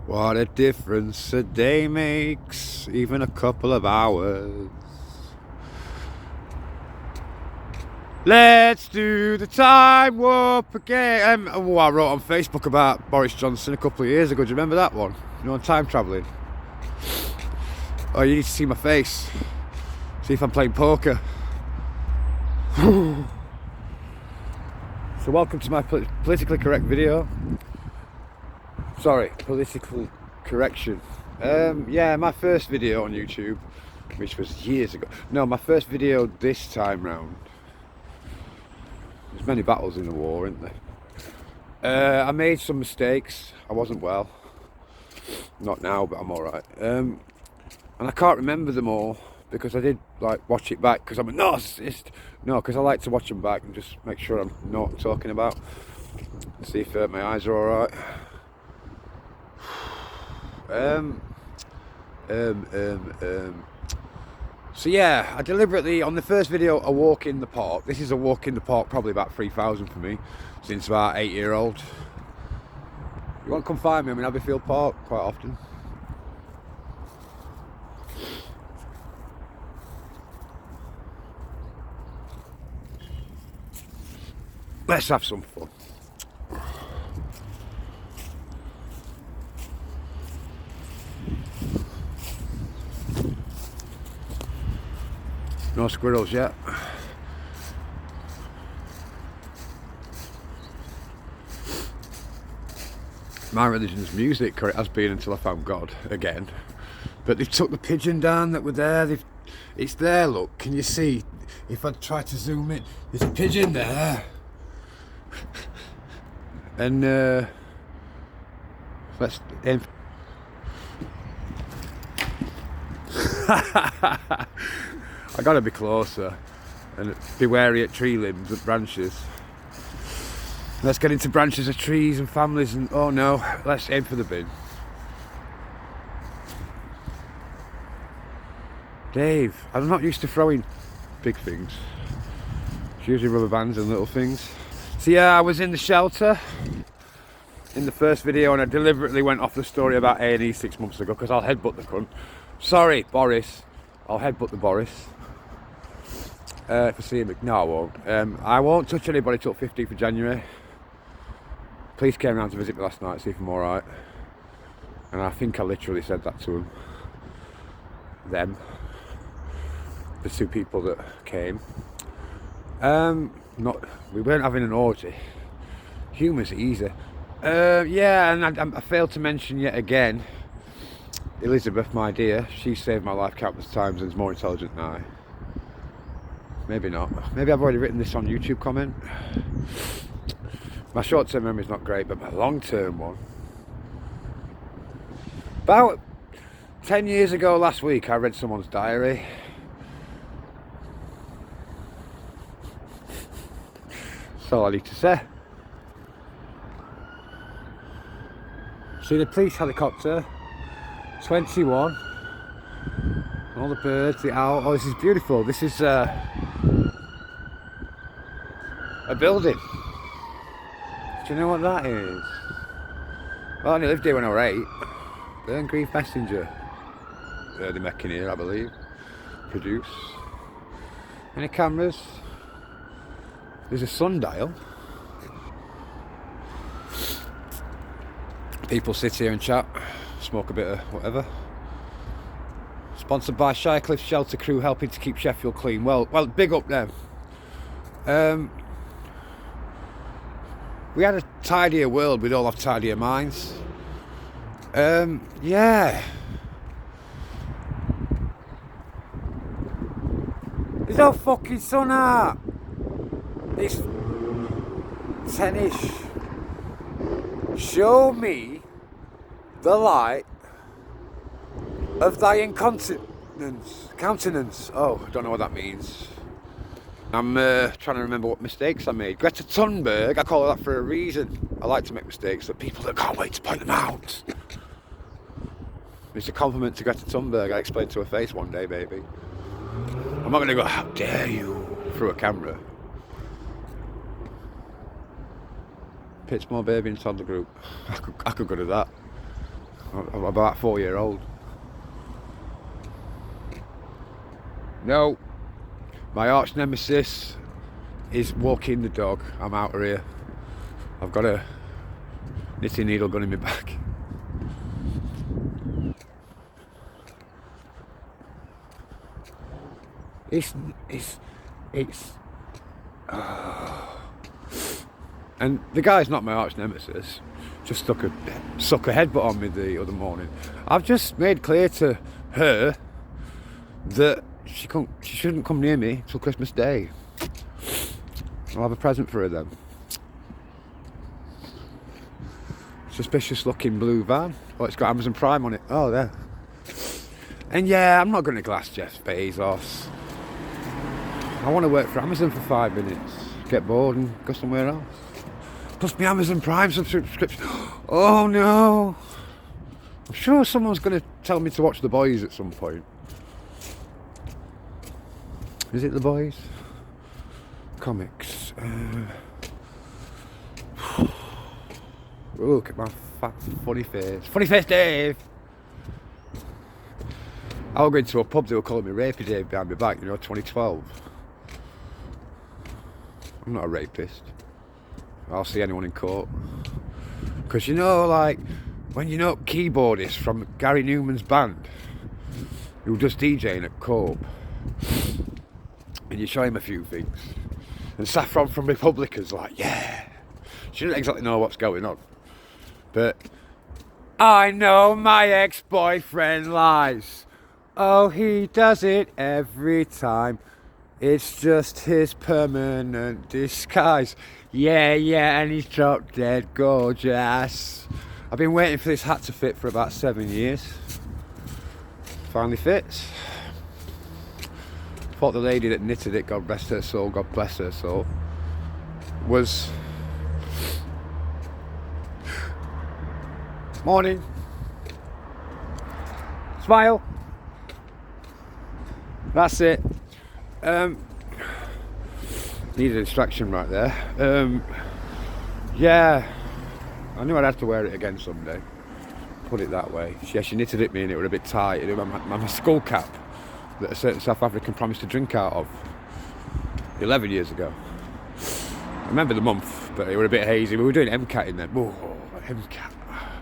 What a difference a day makes, even a couple of hours. Let's do the time warp again. I wrote on Facebook about Boris Johnson a couple of years ago. Do you remember that one? You know, on time travelling. Oh, you need to see my face. See if I'm playing poker. So welcome to my politically correct video. Sorry, political correction. Yeah, my first video on YouTube, which was years ago. No, my first video this time round. There's many battles in the war, isn't there? I made some mistakes. I wasn't well. Not now, but I'm alright. And I can't remember them all because I did like watch it back because I'm a narcissist. No, because I like to watch them back and just make sure I'm not what I'm talking about. See if my eyes are alright. So yeah, I deliberately, on the first video, a walk in the park. This is a walk in the park, probably about 3,000 for me, since about 8-year-old. You want to come find me? I'm in Abbeyfield Park quite often. Let's have some fun. No squirrels yet. My religion's music, or it has been until I found God again. But they took the pigeon down that were there. It's there, look. Can you see? If I try to zoom in, there's a pigeon there. And let's aim. I gotta be closer and be wary at tree limbs, at branches. Let's get into branches of trees and families and oh no, let's aim for the bin. Dave, I'm not used to throwing big things. It's usually rubber bands and little things. So yeah, I was in the shelter in the first video and I deliberately went off the story about A&E 6 months ago because I'll headbutt the cunt. Sorry, Boris. I'll headbutt the Boris. If I see him, no I won't. I won't touch anybody till 15th of January. Police came round to visit me last night, see if I'm alright. And I think I literally said that to them. The two people that came. We weren't having an orgy. Humour's easy. Yeah, and I failed to mention yet again Elizabeth, my dear. She saved my life countless times and is more intelligent than I. Maybe not. Maybe I've already written this on YouTube comment. My short-term memory is not great, but my long-term one. About 10 years ago last week, I read someone's diary. That's all I need to say. See the police helicopter. 21. All the birds, the owl. Oh, this is beautiful. This is a building. Do you know what that is? Well, I only lived here when I was 8. Burn Grief Messenger. They're making here, I believe. Produce. Any cameras? There's a sundial. People sit here and chat, smoke a bit of whatever. Sponsored by Shirecliff Shelter Crew, helping to keep Sheffield clean. Well, big up them. We had a tidier world, we'd all have tidier minds. Yeah. There's no fucking sun out. It's 10ish. Show me the light of thy countenance. Oh, I don't know what that means. I'm trying to remember what mistakes I made. Greta Thunberg, I call her that for a reason. I like to make mistakes for people that can't wait to point them out. It's a compliment to Greta Thunberg. I explained to her face one day, baby. I'm not going to go, how dare you, through a camera. Pittsmore baby and toddler group. I could go to that. I'm about 4-year-old. No, my arch nemesis is walking the dog. I'm out of here. I've got a knitting needle gun in my back. It's and the guy's not my arch nemesis. Just stuck a headbutt on me the other morning. I've just made clear to her that she shouldn't come near me till Christmas Day. I'll have a present for her then. Suspicious looking blue van. Oh, it's got Amazon Prime on it. Oh, there. And yeah, I'm not going to glass Jeff Bezos. I want to work for Amazon for 5 minutes, get bored and go somewhere else. Plus my Amazon Prime subscription. Oh no! I'm sure someone's going to tell me to watch The Boys at some point. Is it The Boys? Comics. Look at my fat funny face. Funny face Dave! I was going to a pub, they were calling me Rapey Dave behind my back, 2012. I'm not a rapist. I'll see anyone in court. Because like, when keyboardist from Gary Newman's band, who does DJing at Corp, and you show him a few things, and Saffron from Republica's like, yeah, she doesn't exactly know what's going on. But, I know my ex-boyfriend lies. Oh, he does it every time. It's just his permanent disguise. Yeah, and he's drop dead gorgeous. I've been waiting for this hat to fit for about 7 years. Finally fits. Thought the lady that knitted it, God rest her soul, God bless her soul, was... Morning. Smile. That's it. Needed a distraction right there. Yeah, I knew I'd have to wear it again someday. Put it that way. Yeah, she knitted it me and it was a bit tight. It was my skull cap that a certain South African promised to drink out of 11 years ago. I remember the month, but it was a bit hazy. We were doing MCAT then. Oh, MCAT.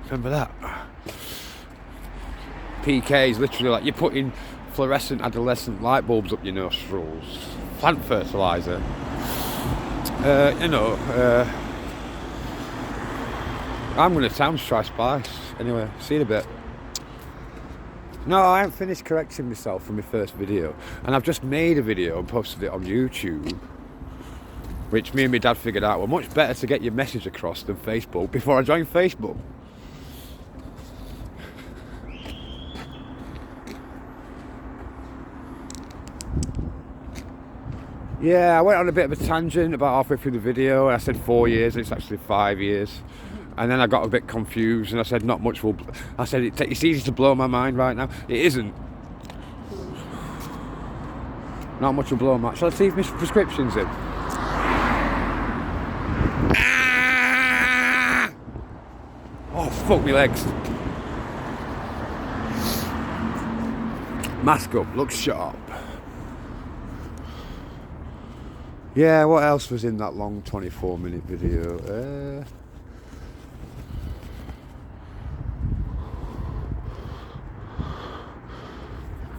Remember that? PK is literally like you're putting fluorescent adolescent light bulbs up your nostrils. Plant fertiliser. I'm going to town to try Spice. Anyway, see you in a bit. No, I haven't finished correcting myself from my first video. And I've just made a video and posted it on YouTube, which me and my dad figured out were much better to get your message across than Facebook before I joined Facebook. Yeah, I went on a bit of a tangent about halfway through the video, and I said 4 years, and it's actually 5 years. And then I got a bit confused, and I said not much will... I said it's easy to blow my mind right now. It isn't. Not much will blow my mind. Shall I see if my prescription's in? Oh, fuck me legs. Mask up, looks sharp. Yeah, what else was in that long 24-minute video?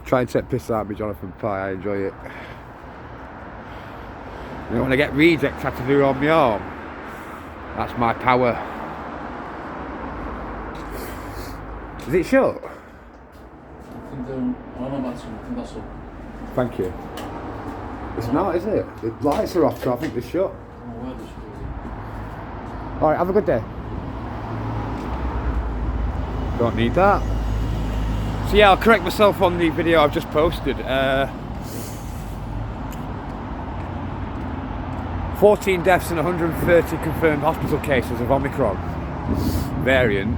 Try and take piss out of me, Jonathan Pye, I enjoy it. When I get reject tattooed on my arm, that's my power. Is it shut? Thank you. It's not, is it? The lights are off, so I think they're shut. Alright, have a good day. Don't need that. So yeah, I'll correct myself on the video I've just posted. 14 deaths and 130 confirmed hospital cases of Omicron variant.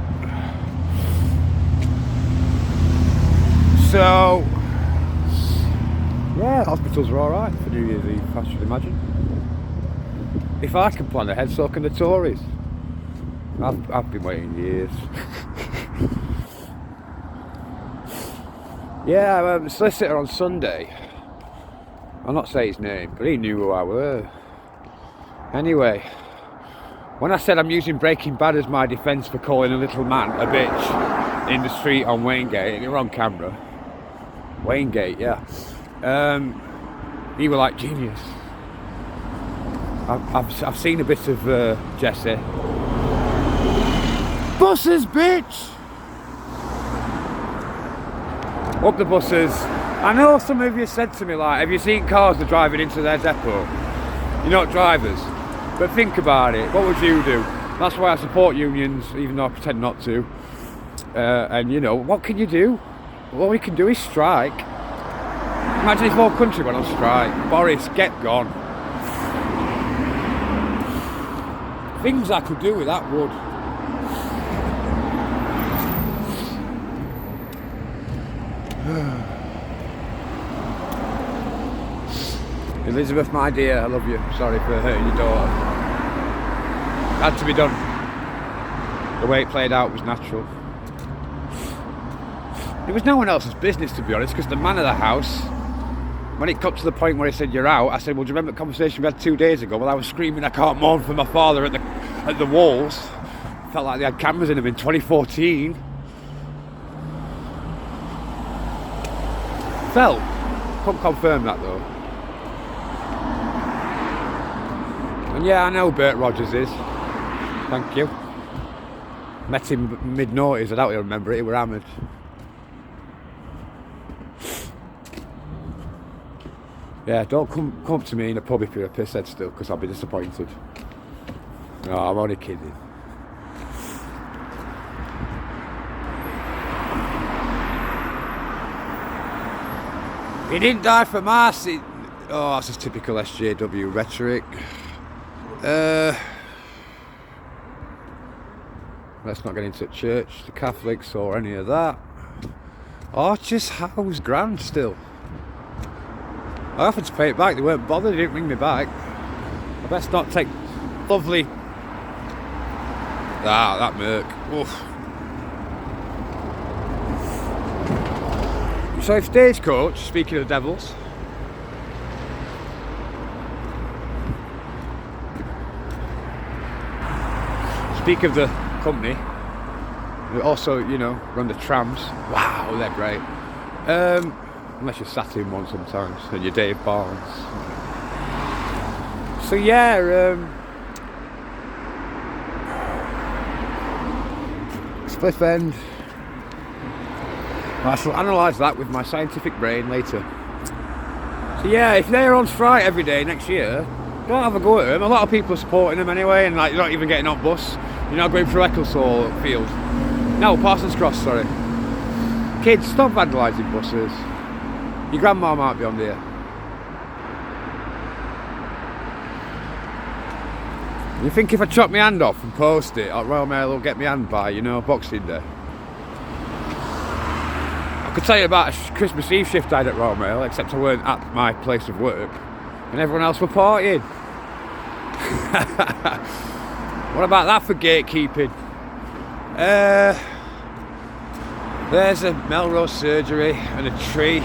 So, yeah, hospitals are alright for New Year's Eve, I should imagine. If I can plan ahead, so can the Tories. I've been waiting years. Yeah, the solicitor on Sunday, I'll not say his name, but he knew who I were. Anyway, when I said I'm using Breaking Bad as my defence for calling a little man a bitch in the street on Waingate, and you're on camera. Waingate, yeah. He were like, genius. I've seen a bit of Jesse. Buses, bitch! Up the buses. I know some of you said to me, like, have you seen cars that are driving into their depot? You're not drivers. But think about it, what would you do? That's why I support unions, even though I pretend not to. And you know, what can you do? All we can do is strike. Imagine if the whole country went on strike. Boris, get gone. Things I could do with that wood. Elizabeth, my dear, I love you. Sorry for hurting your daughter. Had to be done. The way it played out was natural. It was no one else's business, to be honest, because the man of the house, when it got to the point where he said, you're out, I said, well, do you remember the conversation we had 2 days ago? Well, I was screaming, I can't mourn for my father at the walls. Felt like they had cameras in them in 2014. Felt. Couldn't confirm that, though. And yeah, I know Bert Rogers is. Thank you. Met him mid-noughties, I doubt he'll remember it, he were hammered. Yeah, don't come up to me in a pub if you're a pisshead still, because I'll be disappointed. No, I'm only kidding. He didn't die for mass. Oh, that's just typical SJW rhetoric. Let's not get into church, the Catholics or any of that. Archer's house grand still. I offered to pay it back, they weren't bothered, they didn't ring me back. I best not take lovely... Ah, that Merc. Oof. So if Stagecoach, speaking of devils, speak of the company, we also, you know, run the trams. Wow, they're great. Unless you're sat in one sometimes, and you're Dave Barnes. So yeah, Spliff End. I shall analyse that with my scientific brain later. So yeah, if they're on strike every day next year, don't have a go at them. A lot of people are supporting them anyway, and like you're not even getting on bus. You're not going through Ecclesall Field. No, Parsons Cross, sorry. Kids, stop vandalising buses. Your grandma might be on there. You think if I chop my hand off and post it, Royal Mail will get my hand by, you know, Boxing Day? I could tell you about a Christmas Eve shift I had at Royal Mail, except I weren't at my place of work, and everyone else were partying. What about that for gatekeeping? There's a Melrose surgery and a tree.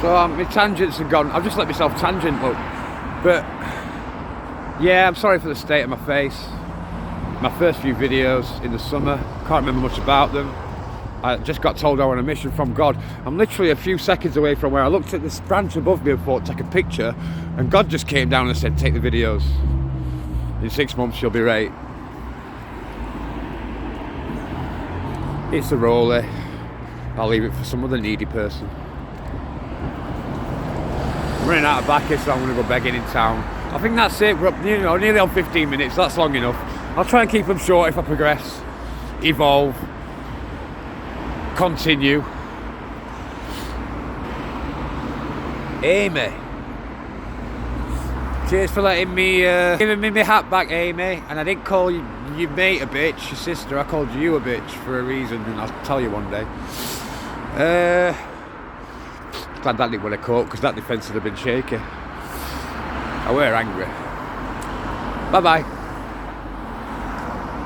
So my tangents are gone. I've just let myself tangent up. But yeah, I'm sorry for the state of my face. My first few videos in the summer, can't remember much about them. I just got told I was on a mission from God. I'm literally a few seconds away from where I looked at this branch above me and thought, take a picture, and God just came down and said, take the videos. In 6 months you'll be right. It's a rollie. I'll leave it for some other needy person. I'm running out of backers, so I'm going to go begging in town. I think that's it. We're up, you know, nearly on 15 minutes. That's long enough. I'll try and keep them short if I progress, evolve, continue. Amy. Cheers for letting me, giving me my hat back, Amy. And I didn't call you mate a bitch, your sister. I called you a bitch for a reason, and I'll tell you one day. Glad that didn't win a coat, because that defence would have been shaky. I were angry. Bye bye.